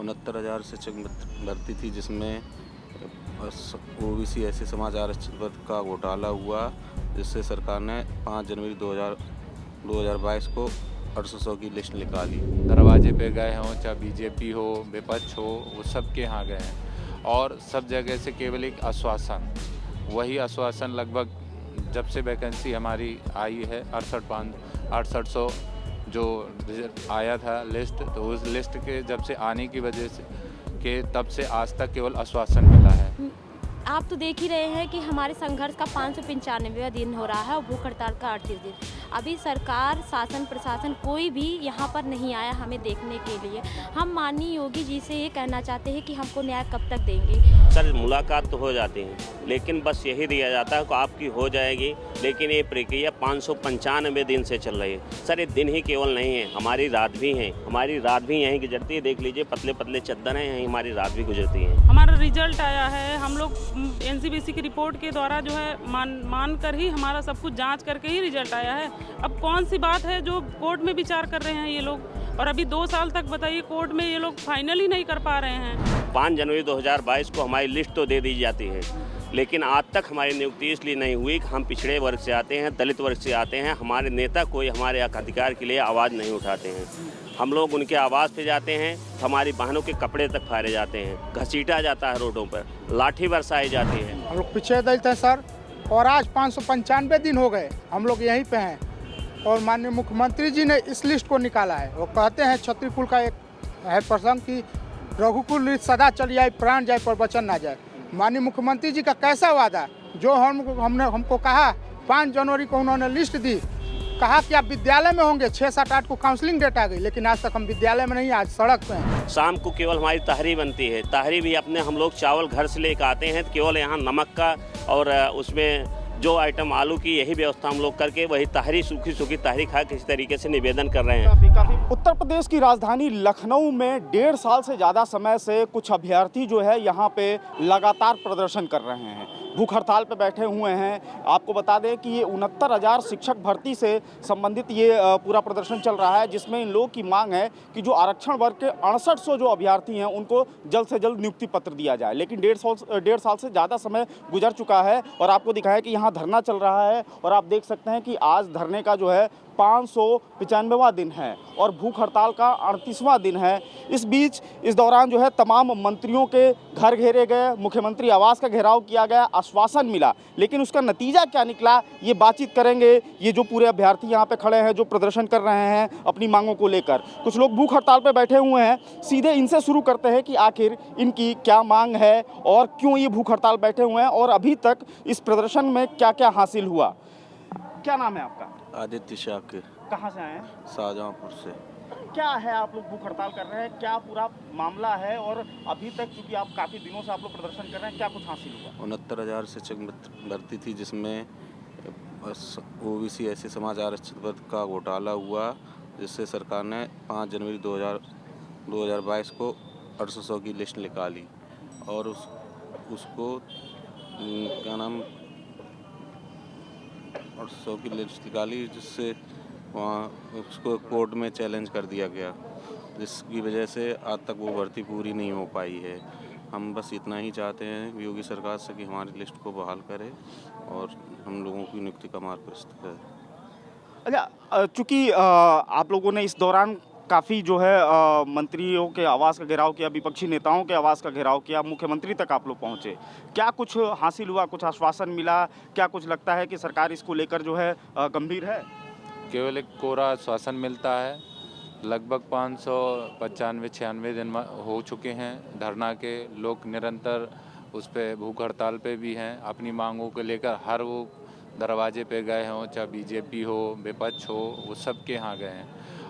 69,000 शिक्षक भर्ती थी, जिसमें ओबीसी एससी समाज आरक्षित वर्ग का घोटाला हुआ, जिससे सरकार ने 5 जनवरी 2022 को 800 की लिस्ट निकाली। दरवाजे पे गए हों, चाहे बीजेपी हो, विपक्ष हो, वो सब के यहाँ गए हैं और सब जगह से केवल एक आश्वासन, वही आश्वासन लगभग जब से वैकेंसी हमारी आई है 6800 जो आया था लिस्ट, तो उस लिस्ट के जब से आने की वजह से कि तब से आज तक केवल आश्वासन मिला है। आप तो देख ही रहे हैं कि हमारे संघर्ष का 595वां दिन हो रहा है और भूख हड़ताल का 38 दिन। अभी सरकार, शासन, प्रशासन कोई भी यहाँ पर नहीं आया हमें देखने के लिए। हम माननीय योगी जी से ये कहना चाहते हैं कि हमको न्याय कब तक देंगे। सर, मुलाकात तो हो जाती है, लेकिन बस यही दिया जाता है कि आपकी हो जाएगी, लेकिन ये प्रक्रिया 595 दिन से चल रही है। सर, ये दिन ही केवल नहीं है, हमारी रात भी है, हमारी रात भी यहीं गुजरती है। देख लीजिए, पतले पतले चद्दर हैं, यहीं हमारी रात भी गुजरती है। हमारा रिजल्ट आया है, हम लोग एनसीबीसी की रिपोर्ट के द्वारा जो है मान कर ही हमारा सब कुछ जांच करके ही रिजल्ट आया है। अब कौन सी बात है जो कोर्ट में विचार कर रहे हैं ये लोग, और अभी 2 साल तक बताइए कोर्ट में ये लोग फाइनल ही नहीं कर पा रहे हैं। 5 जनवरी 2022 को हमारी लिस्ट तो दे दी जाती है, लेकिन आज तक हमारी नियुक्ति इसलिए नहीं हुई कि हम पिछड़े वर्ग से आते हैं, दलित वर्ग से आते हैं। हमारे नेता कोई हमारे अधिकार के लिए आवाज़ नहीं उठाते हैं। हम लोग उनके आवाज़ पे जाते हैं, हमारी बहनों के कपड़े तक फाड़े जाते हैं, घसीटा जाता है रोडों पर, लाठी बरसाई जाती है। हम लोग पिछड़े दलित हैं सर, और आज 595 दिन हो गए हम लोग यहीं पे हैं, और माननीय मुख्यमंत्री जी ने इस लिस्ट को निकाला है। वो कहते हैं क्षत्रिय कुल का एक है प्रसंग कि रघुकुल रीत सदा चली जाए, प्राण जाए पर वचन ना जाए। माननीय मुख्यमंत्री जी का कैसा वादा, जो हमको कहा 5 जनवरी को उन्होंने लिस्ट दी, कहा कि आप विद्यालय में होंगे, 6, 7, 8 को काउंसलिंग डेट आ गई, लेकिन आज तक हम विद्यालय में नहीं, आज सड़क पे हैं। शाम को केवल हमारी ताहरी बनती है, ताहरी भी अपने हम लोग चावल घर से लेकर आते हैं, केवल यहाँ नमक का और उसमें जो आइटम आलू की, यही व्यवस्था हम लोग करके वही ताहरी, सूखी सूखी ताहरी खा किसी तरीके से निवेदन कर रहे हैं। काफी उत्तर प्रदेश की राजधानी लखनऊ में 1.5 साल से ज़्यादा समय से कुछ अभ्यर्थी जो है यहाँ पे लगातार प्रदर्शन कर रहे हैं, भूख हड़ताल पे बैठे हुए हैं। आपको बता दें कि ये 69,000 शिक्षक भर्ती से संबंधित ये पूरा प्रदर्शन चल रहा है, जिसमें इन लोगों की मांग है कि जो आरक्षण वर्ग के 6800 जो अभ्यर्थी हैं उनको जल्द से जल्द नियुक्ति पत्र दिया जाए। लेकिन 1.5 साल से ज़्यादा समय गुजर चुका है और आपको दिखाया कि यहाँ धरना चल रहा है, और आप देख सकते हैं कि आज धरने का जो है 595वां दिन है और भूख हड़ताल का 38वां दिन है। इस बीच इस दौरान जो है तमाम मंत्रियों के घर घेरे गए, मुख्यमंत्री आवास का घेराव किया गया, आश्वासन मिला, लेकिन उसका नतीजा क्या निकला ये बातचीत करेंगे। ये जो पूरे अभ्यर्थी यहाँ पे खड़े हैं, जो प्रदर्शन कर रहे हैं अपनी मांगों को लेकर, कुछ लोग भूख हड़ताल पे बैठे हुए हैं। सीधे इनसे शुरू करते हैं कि आखिर इनकी क्या मांग है और क्यों ये भूख हड़ताल बैठे हुए हैं, और अभी तक इस प्रदर्शन में क्या क्या हासिल हुआ। क्या नाम है आपका? आदित्य शाकिर। कहाँ से आए हैं? शाहजहाँपुर से। क्या है, आप लोग भूख हड़ताल कर रहे हैं, क्या पूरा मामला है, और अभी तक चूंकि आप काफ़ी दिनों से आप लोग प्रदर्शन कर रहे हैं, क्या कुछ हासिल हुआ? 69,000 शिक्षक भर्ती थी, जिसमें ओबीसी एससी समाज आरक्षित वर्ग का घोटाला हुआ, जिससे सरकार ने 5 जनवरी 2022 को 800 की लिस्ट निकाली, और उसको क्या नाम 800 की लिस्ट निकाली, जिससे वहाँ उसको कोर्ट में चैलेंज कर दिया गया, जिसकी वजह से आज तक वो भर्ती पूरी नहीं हो पाई है। हम बस इतना ही चाहते हैं योगी सरकार से कि हमारी लिस्ट को बहाल करे और हम लोगों की नियुक्ति का मार्ग प्रशस्त करे। अच्छा, चूँकि आप लोगों ने इस दौरान काफ़ी जो है मंत्रियों के आवास का घेराव किया, विपक्षी नेताओं के आवास का घेराव किया, मुख्यमंत्री तक आप लोग पहुंचे, क्या कुछ हासिल हुआ, कुछ आश्वासन मिला, क्या कुछ लगता है कि सरकार इसको लेकर जो है गंभीर है? केवल एक कोरा आश्वासन मिलता है। लगभग 595-96 दिन हो चुके हैं धरना के, लोग निरंतर उस पर भूख हड़ताल पे भी हैं, अपनी मांगों को लेकर हर वो दरवाजे पे गए हों, चाहे बीजेपी हो, विपक्ष हो, वो सब के यहाँ गए हैं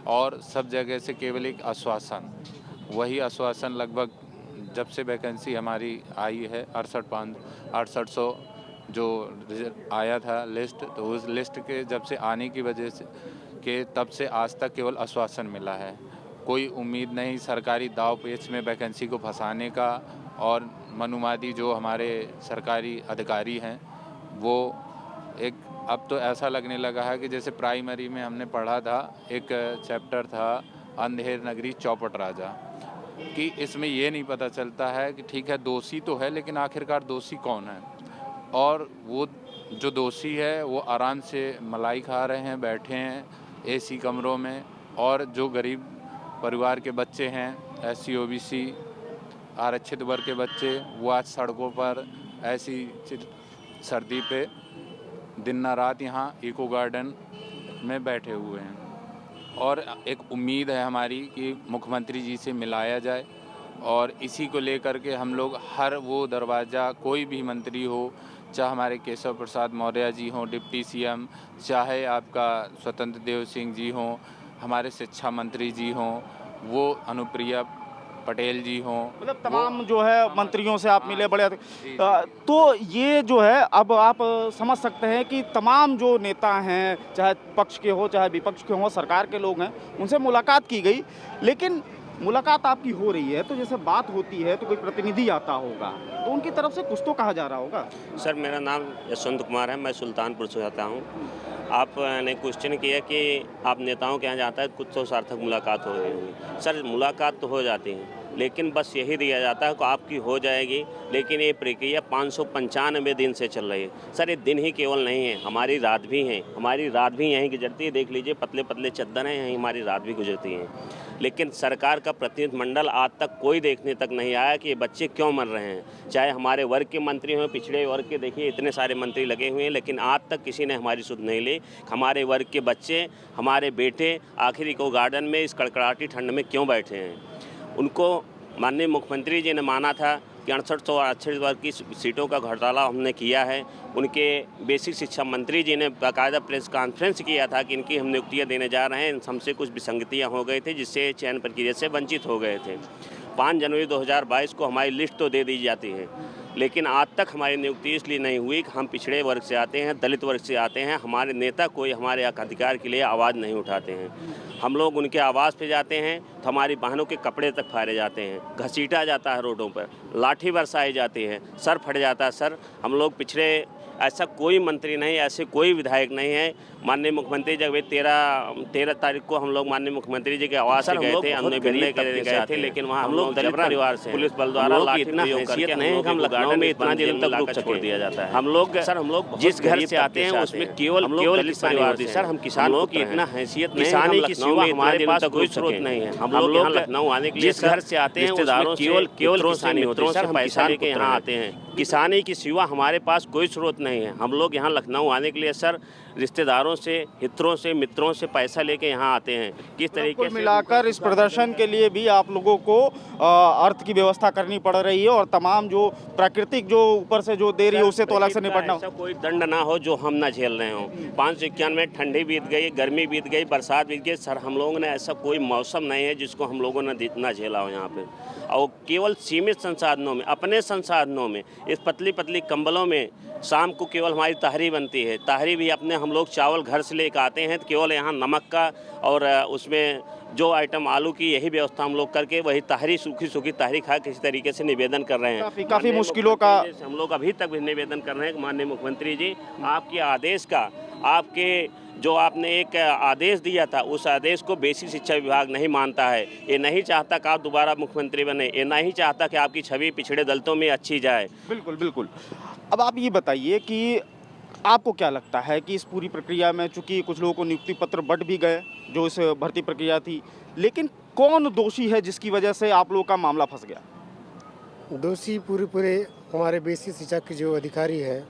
और सब जगह से केवल एक आश्वासन, वही आश्वासन लगभग जब से वैकेंसी हमारी आई है 800 जो आया था लिस्ट, तो उस लिस्ट के जब से आने की वजह से कि तब से आज तक केवल आश्वासन मिला है। कोई उम्मीद नहीं सरकारी दाव पेच में वैकेंसी को फंसाने का, और मनुवादी जो हमारे सरकारी अधिकारी हैं वो एक अब तो ऐसा लगने लगा है कि जैसे प्राइमरी में हमने पढ़ा था, एक चैप्टर था अंधेर नगरी चौपट राजा, कि इसमें ये नहीं पता चलता है कि ठीक है दोषी तो है, लेकिन आखिरकार दोषी कौन है। और वो जो दोषी है वो आराम से मलाई खा रहे हैं, बैठे हैं एसी कमरों में, और जो गरीब परिवार के बच्चे हैं, SC OBC आरक्षित वर्ग के बच्चे, वो आज सड़कों पर ऐसी सर्दी पे दिन न रात यहाँ इको गार्डन में बैठे हुए हैं। और एक उम्मीद है हमारी कि मुख्यमंत्री जी से मिलाया जाए, और इसी को लेकर के हम लोग हर वो दरवाज़ा, कोई भी मंत्री हो, चाहे हमारे केशव प्रसाद मौर्य जी हों डिप्टी CM, चाहे आपका स्वतंत्र देव सिंह जी हों, हमारे शिक्षा मंत्री जी हों, वो अनुप्रिया पटेल जी हों, मतलब तमाम जो है मंत्रियों से आप मिले बड़े तो ये जो है अब आप समझ सकते हैं कि तमाम जो नेता हैं, चाहे पक्ष के हो चाहे विपक्ष के हो, सरकार के लोग हैं, उनसे मुलाकात की गई। लेकिन मुलाकात आपकी हो रही है तो जैसे बात होती है तो कोई प्रतिनिधि आता होगा, तो उनकी तरफ से कुछ तो कहा जा रहा होगा। सर मेरा नाम यशवंत कुमार है, मैं सुल्तानपुर से आता हूँ। आपने क्वेश्चन किया कि आप नेताओं के यहाँ जाता है कुछ तो सार्थक मुलाकात हो रही होगी। सर मुलाकात तो हो जाती है, लेकिन बस यही दिया जाता है कि आपकी हो जाएगी, लेकिन ये प्रक्रिया 595 दिन से चल रही है। सर ये दिन ही केवल नहीं है, हमारी रात भी हैं, हमारी रात भी यहीं गुजरती है। देख लीजिए पतले पतले चद्दर हैं, यहीं हमारी रात भी गुजरती हैं। लेकिन सरकार का प्रतिनिधिमंडल आज तक कोई देखने तक नहीं आया कि ये बच्चे क्यों मर रहे हैं। चाहे हमारे वर्ग के मंत्री हों, पिछड़े वर्ग के, देखिए इतने सारे मंत्री लगे हुए हैं, लेकिन आज तक किसी ने हमारी सुध नहीं ली। हमारे वर्ग के बच्चे, हमारे बेटे आखिर इको गार्डन में इस कड़कड़ाती ठंड में क्यों बैठे हैं। उनको माननीय मुख्यमंत्री जी ने माना था कि 6800 आरक्षित वर्ग की सीटों का घोटाला हमने किया है। उनके बेसिक शिक्षा मंत्री जी ने बाकायदा प्रेस कॉन्फ्रेंस किया था कि इनकी हम नियुक्तियाँ देने जा रहे हैं। हमसे कुछ विसंगतियाँ हो गई थी, जिससे चयन प्रक्रिया से वंचित हो गए थे। 5 जनवरी 2022 को हमारी लिस्ट तो दे दी जाती है, लेकिन आज तक हमारी नियुक्ति इसलिए नहीं हुई कि हम पिछड़े वर्ग से आते हैं, दलित वर्ग से आते हैं। हमारे नेता कोई हमारे अधिकार के लिए आवाज़ नहीं उठाते हैं। हम लोग उनके आवाज़ पे जाते हैं तो हमारी बहनों के कपड़े तक फाड़े जाते हैं, घसीटा जाता है रोडों पर, लाठी बरसाई जाती है, सर फट जाता है। सर हम लोग पिछड़े, ऐसा कोई मंत्री नहीं, ऐसे कोई विधायक नहीं है। माननीय मुख्यमंत्री जब 13 तारीख को हम लोग माननीय मुख्यमंत्री जी के आवास से गए थे, हमने मिलने गए थे, लेकिन वहाँ हम लोग दलित परिवार से पुलिस बल द्वारा लाठी इतना हैसियत नहीं है कि हम लखनऊ में इतना दिन तक रुक छोड़ दिया जाता है। हम लोग सर हम लोग जिस घर से आते हैं उसमें केवल दलित परिवार से, सर हम किसानों की इतना हैसियत नहीं, किसानी की सेवा हमारे पास कोई स्रोत नहीं है। हम लोग लखनऊ आने के लिए जिस घर से आते हैं रिश्तेदारों केवल किसानी होती है। सर हम पैसा लेके यहाँ आते हैं, किसानी की सेवा हमारे पास कोई स्रोत नहीं है। हम लोग यहाँ लखनऊ आने के लिए सर रिश्तेदारों से, हितों से, मित्रों से पैसा लेके यहाँ आते हैं। किस तरीके से मिलाकर इस प्रदर्शन के लिए भी आप लोगों को अर्थ की व्यवस्था करनी पड़ रही है, और तमाम जो प्राकृतिक जो ऊपर से जो दे रही है उससे तो अलग से निपटना। ऐसा कोई दंड ना हो जो हम ना झेल रहे हों। 591 ठंडी बीत गई, गर्मी बीत गई, बरसात बीत गई। सर हम लोगों ने ऐसा कोई मौसम नहीं है जिसको हम लोगों ने ना झेला हो यहाँ पे। और केवल सीमित संसाधनों में, अपने संसाधनों में, इस पतली पतली कंबलों में शाम को केवल हमारी तहरी बनती है। तहरी भी अपने हम लोग चावल घर से लेकर आते हैं, तो केवल यहाँ नमक का और उसमें जो आइटम आलू की, यही व्यवस्था हम लोग करके वही तहरी, सूखी सूखी तहरी खा किसी तरीके से निवेदन कर रहे हैं। काफ़ी मुश्किलों का हम लोग अभी तक भी निवेदन कर रहे हैं। माननीय मुख्यमंत्री जी, आपके आदेश का, आपके जो आपने एक आदेश दिया था, उस आदेश को बेसिक शिक्षा विभाग नहीं मानता है। ये नहीं चाहता कि आप दोबारा मुख्यमंत्री बने, ये नहीं चाहता कि आपकी छवि पिछड़े दलितों में अच्छी जाए। बिल्कुल बिल्कुल। अब आप ये बताइए कि आपको क्या लगता है कि इस पूरी प्रक्रिया में, चूंकि कुछ लोगों को नियुक्ति पत्र बंट भी गए जो इस भर्ती प्रक्रिया थी, लेकिन कौन दोषी है जिसकी वजह से आप लोगों का मामला फंस गया? दोषी पूरे हमारे बेसिक शिक्षा के जो अधिकारी हैं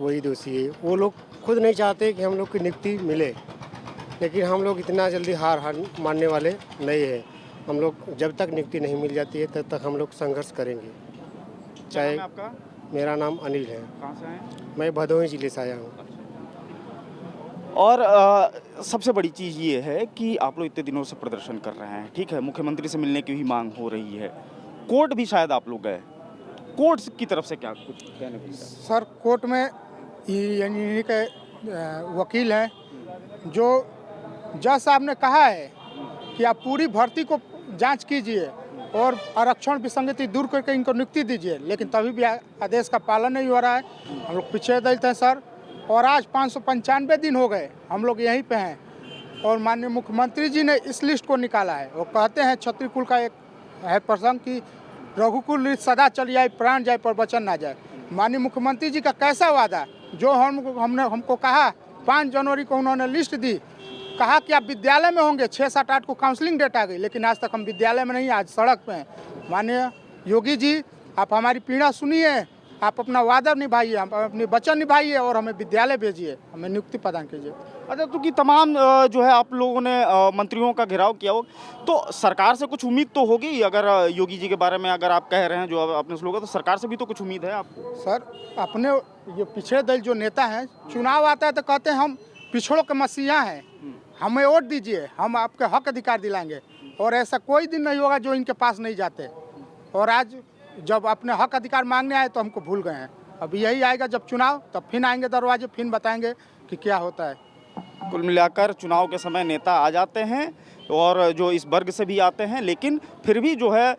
वही दोषी है। वो लोग खुद नहीं चाहते कि हम लोग की नियुक्ति मिले, लेकिन हम लोग इतना जल्दी हार मानने वाले नहीं है। हम लोग जब तक नियुक्ति नहीं मिल जाती है तब तक हम लोग संघर्ष करेंगे। चाहे आपका? मेरा नाम अनिल है। कहाँ से हैं? मैं भदोही जिले से आया हूँ। और सबसे बड़ी चीज़ ये है कि आप लोग इतने दिनों से प्रदर्शन कर रहे हैं, ठीक है, मुख्यमंत्री से मिलने की भी मांग हो रही है, कोर्ट भी शायद आप लोग गए, कोर्ट की तरफ से क्या कुछ कहने को? सर कोर्ट में इन्हीं के वकील हैं, जो जज साहब ने कहा है कि आप पूरी भर्ती को जांच कीजिए और आरक्षण विसंगति दूर करके इनको नियुक्ति दीजिए, लेकिन तभी भी आदेश का पालन नहीं हो रहा है। हम लोग पीछे दलित हैं सर, और आज 595 दिन हो गए हम लोग यहीं पे हैं। और माननीय मुख्यमंत्री जी ने इस लिस्ट को निकाला है। वो कहते हैं क्षत्रिय कुल का एक है प्रसंग कि रघुकुल रीत सदा चली जाए, प्राण जाए पर वचन ना जाए। माननीय मुख्यमंत्री जी का कैसा वादा, जो हमको कहा 5 जनवरी को उन्होंने लिस्ट दी, कहा कि आप विद्यालय में होंगे, 6, 7, 8 को काउंसलिंग डेट आ गई, लेकिन आज तक हम विद्यालय में नहीं, आज सड़क पे हैं। माननीय योगी जी, आप हमारी पीड़ा सुनिए, आप अपना वादा निभाइए, अपनी वचन निभाइए और हमें विद्यालय भेजिए, हमें नियुक्ति प्रदान कीजिए। अच्छा, तो कि तमाम जो है आप लोगों ने मंत्रियों का घेराव किया हो, तो सरकार से कुछ उम्मीद तो होगी। अगर योगी जी के बारे में अगर आप कह रहे हैं, जो आपने स्लोगन, तो सरकार से भी तो कुछ उम्मीद है आपको? सर, अपने ये पिछड़े दल जो नेता हैं, चुनाव आता है तो कहते हैं हम पिछड़ों के मसीहा हैं, हमें वोट दीजिए, हम आपके हक अधिकार दिलाएंगे, और ऐसा कोई दिन नहीं होगा जो इनके पास नहीं जाते। और आज जब अपने हक अधिकार मांगने आए तो हमको भूल गए हैं। अब यही आएगा जब चुनाव, तब फिर आएंगे दरवाजे, फिर बताएंगे कि क्या होता है। कुल मिलाकर चुनाव के समय नेता आ जाते हैं और जो इस वर्ग से भी आते हैं, लेकिन फिर भी जो है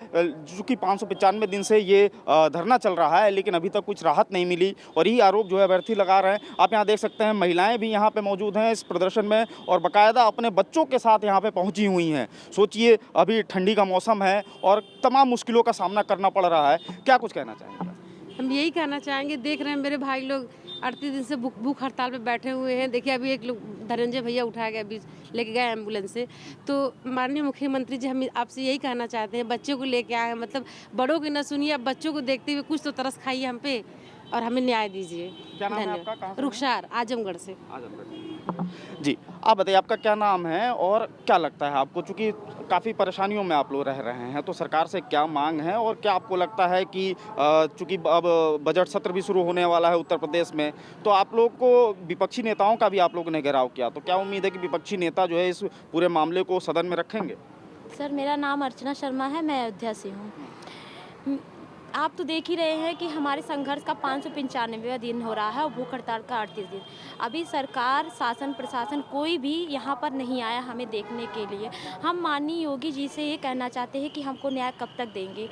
चूँकि 595 दिन से ये धरना चल रहा है, लेकिन अभी तक कुछ राहत नहीं मिली, और यही आरोप जो है अभ्यर्थी लगा रहे हैं। आप यहाँ देख सकते हैं महिलाएं भी यहाँ पे मौजूद हैं इस प्रदर्शन में, और बाकायदा अपने बच्चों के साथ यहाँ पे पहुँची हुई हैं। सोचिए, अभी ठंडी का मौसम है और तमाम मुश्किलों का सामना करना पड़ रहा है। क्या कुछ कहना चाहेंगे? हम यही कहना चाहेंगे, देख रहे हैं मेरे भाई लोग 38 दिन से भूख हड़ताल पे बैठे हुए हैं। देखिए, अभी एक लोग धनंजय भैया उठाया गया, अभी लेके गए एम्बुलेंस से। तो माननीय मुख्यमंत्री जी, हम आपसे यही कहना चाहते हैं, बच्चों को लेके आए हैं, मतलब बड़ों की न सुनिए, अब बच्चों को देखते हुए कुछ तो तरस खाइए हम पे और हमें न्याय दीजिए। क्या नाम है आपका? कहाँ से? रुखसार, आजमगढ़ से। जी, आप बताइए, आपका क्या नाम है और क्या लगता है आपको, चूँकि काफ़ी परेशानियों में आप लोग रह रहे हैं, तो सरकार से क्या मांग है, और क्या आपको लगता है कि चूँकि अब बजट सत्र भी शुरू होने वाला है उत्तर प्रदेश में, तो आप लोग को विपक्षी नेताओं का भी आप लोगों ने घेराव किया, तो क्या उम्मीद है कि विपक्षी नेता जो है इस पूरे मामले को सदन में रखेंगे? सर, मेरा नाम अर्चना शर्मा है, मैं अयोध्या से हूँ। आप तो देख ही रहे हैं कि हमारे संघर्ष का 595वां दिन हो रहा है और भूख हड़ताल का 38 दिन। अभी सरकार, शासन, प्रशासन कोई भी यहाँ पर नहीं आया हमें देखने के लिए। हम माननीय योगी जी से ये कहना चाहते हैं कि हमको न्याय कब तक देंगे।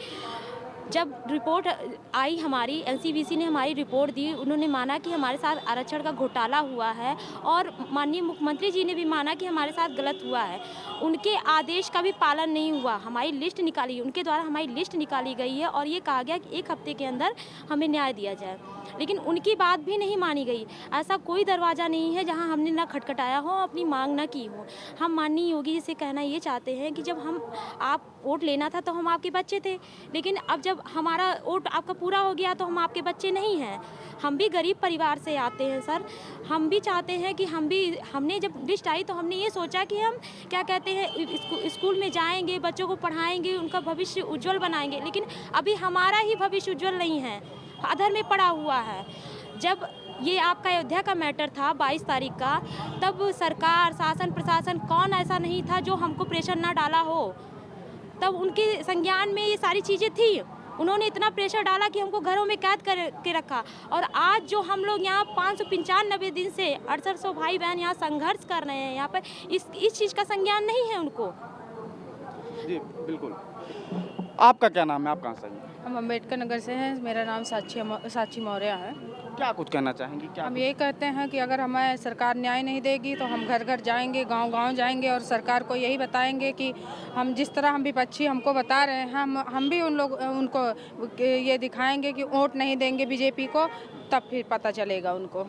जब रिपोर्ट आई हमारी, एनसीबीसी ने हमारी रिपोर्ट दी, उन्होंने माना कि हमारे साथ आरक्षण का घोटाला हुआ है, और माननीय मुख्यमंत्री जी ने भी माना कि हमारे साथ गलत हुआ है। उनके आदेश का भी पालन नहीं हुआ। हमारी लिस्ट निकाली, उनके द्वारा हमारी लिस्ट निकाली गई है और ये कहा गया कि 1 हफ्ते के अंदर हमें न्याय दिया जाए, लेकिन उनकी बात भी नहीं मानी गई। ऐसा कोई दरवाज़ा नहीं है जहां हमने ना खटखटाया हो, अपनी मांग ना की हो। हम माननीय योगी जी से कहना ये चाहते हैं कि जब आप वोट लेना था तो हम आपके बच्चे थे, लेकिन अब जब हमारा वोट आपका पूरा हो गया तो हम आपके बच्चे नहीं हैं। हम भी गरीब परिवार से आते हैं सर। हम भी चाहते हैं कि हमने जब लिस्ट आई तो हमने ये सोचा कि हम क्या कहते हैं, स्कूल में जाएंगे, बच्चों को पढ़ाएंगे, उनका भविष्य उज्जवल बनाएंगे, लेकिन अभी हमारा ही भविष्य उज्जवल नहीं है, अधर में पड़ा हुआ है। जब ये आपका अयोध्या का मैटर था 22 तारीख का, तब सरकार, शासन, प्रशासन कौन ऐसा नहीं था जो हमको प्रेशर ना डाला हो। तब उनके संज्ञान में ये सारी चीज़ें थी, उन्होंने इतना प्रेशर डाला कि हमको घरों में कैद करके रखा। और आज जो हम लोग यहाँ 595 दिन से 6800 भाई बहन यहाँ संघर्ष कर रहे हैं, यहाँ पर इस चीज़ का संज्ञान नहीं है उनको। जी बिल्कुल। आपका क्या नाम है, आप कहाँ से हैं? हम अम्बेडकर नगर से हैं, मेरा नाम साक्षी मौर्य है। क्या कुछ कहना चाहेंगी? क्या हम ये कहते हैं कि अगर हमें सरकार न्याय नहीं देगी तो हम घर घर जाएंगे, गांव-गांव जाएंगे और सरकार को यही बताएंगे कि हम जिस तरह हम विपक्षी हमको बता रहे हैं, हम भी उनको ये दिखाएंगे कि वोट नहीं देंगे बीजेपी को, तब फिर पता चलेगा उनको।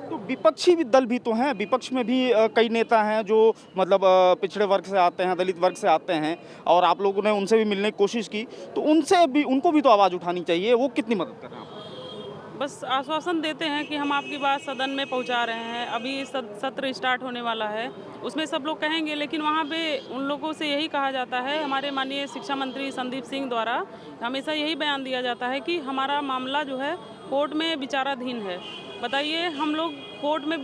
तो विपक्षी भी दल भी तो हैं, विपक्ष में भी कई नेता हैं जो मतलब पिछड़े वर्ग से आते हैं, दलित वर्ग से आते हैं, और आप लोगों ने उनसे भी मिलने की कोशिश की, तो उनको भी तो आवाज़ उठानी चाहिए। वो कितनी मदद कर रहे हैं? बस आश्वासन देते हैं कि हम आपकी बात सदन में पहुंचा रहे हैं। अभी सत्र स्टार्ट होने वाला है, उसमें सब लोग कहेंगे, लेकिन वहाँ पे उन लोगों से यही कहा जाता है, हमारे माननीय शिक्षा मंत्री संदीप सिंह द्वारा हमेशा यही बयान दिया जाता है कि हमारा मामला जो है कोर्ट में विचाराधीन है। बताइए, हम लोग कोर्ट में,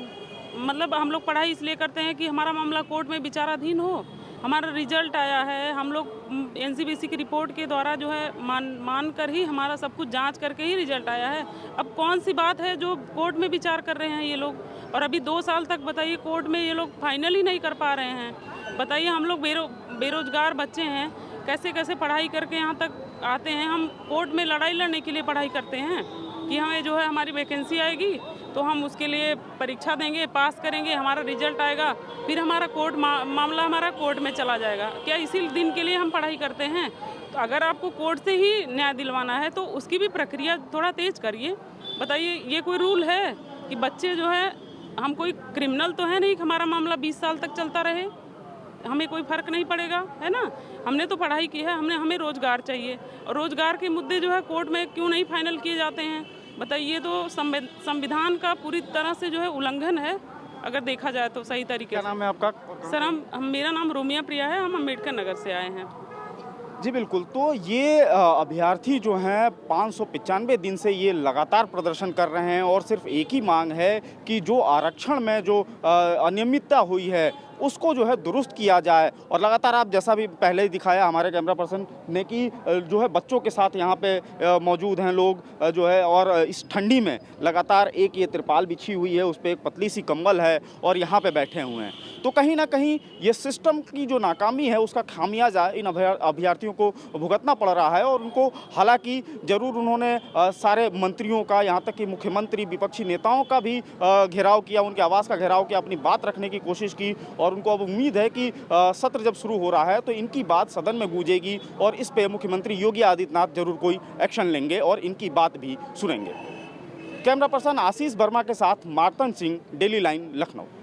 मतलब हम लोग पढ़ाई इसलिए करते हैं कि हमारा मामला कोर्ट में विचाराधीन हो। हमारा रिजल्ट आया है, हम लोग एनसीबीसी की रिपोर्ट के द्वारा जो है मान कर ही, हमारा सब कुछ जांच करके ही रिजल्ट आया है। अब कौन सी बात है जो कोर्ट में विचार कर रहे हैं ये लोग, और अभी 2 साल तक बताइए कोर्ट में ये लोग फाइनल ही नहीं कर पा रहे हैं। बताइए, हम लोग बेरोजगार बच्चे हैं, कैसे कैसे पढ़ाई करके यहाँ तक आते हैं। हम कोर्ट में लड़ाई लड़ने के लिए पढ़ाई करते हैं कि हमें जो है हमारी वैकेंसी आएगी तो हम उसके लिए परीक्षा देंगे, पास करेंगे, हमारा रिजल्ट आएगा, फिर हमारा मामला हमारा कोर्ट में चला जाएगा। क्या इसी दिन के लिए हम पढ़ाई करते हैं? तो अगर आपको कोर्ट से ही न्याय दिलवाना है तो उसकी भी प्रक्रिया थोड़ा तेज करिए। बताइए, ये कोई रूल है कि बच्चे जो है, हम कोई क्रिमिनल तो है नहीं कि हमारा मामला 20 साल तक चलता रहे, हमें कोई फ़र्क नहीं पड़ेगा, है ना। हमने तो पढ़ाई की है, हमें रोज़गार चाहिए, और रोज़गार के मुद्दे जो है कोर्ट में क्यों नहीं फाइनल किए जाते हैं? बताइए, तो संविधान का पूरी तरह से जो है उल्लंघन है, अगर देखा जाए तो सही तरीके से। क्या नाम है आपका? सर, मेरा नाम रोमिया प्रिया है, हम अम्बेडकर नगर से आए हैं। जी बिल्कुल, तो ये अभ्यर्थी जो हैं 595 दिन से ये लगातार प्रदर्शन कर रहे हैं और सिर्फ एक ही मांग है कि जो आरक्षण में जो अनियमितता हुई है उसको जो है दुरुस्त किया जाए। और लगातार आप जैसा भी पहले ही दिखाया हमारे कैमरा पर्सन ने कि जो है बच्चों के साथ यहाँ पे मौजूद हैं लोग जो है, और इस ठंडी में लगातार एक ये तिरपाल बिछी हुई है, उस पर एक पतली सी कंबल है और यहाँ पे बैठे हुए हैं। तो कहीं ना कहीं ये सिस्टम की जो नाकामी है उसका खामियाजा इन अभ्यर्थियों को भुगतना पड़ रहा है। और उनको हालांकि ज़रूर उन्होंने सारे मंत्रियों का, यहाँ तक कि मुख्यमंत्री, विपक्षी नेताओं का भी घेराव किया, उनके आवास का घेराव किया, अपनी बात रखने की कोशिश की, और उनको अब उम्मीद है कि सत्र जब शुरू हो रहा है तो इनकी बात सदन में गूंजेगी और इस पे मुख्यमंत्री योगी आदित्यनाथ जरूर कोई एक्शन लेंगे और इनकी बात भी सुनेंगे। कैमरा पर्सन आशीष वर्मा के साथ मार्तन सिंह, डेली लाइन, लखनऊ।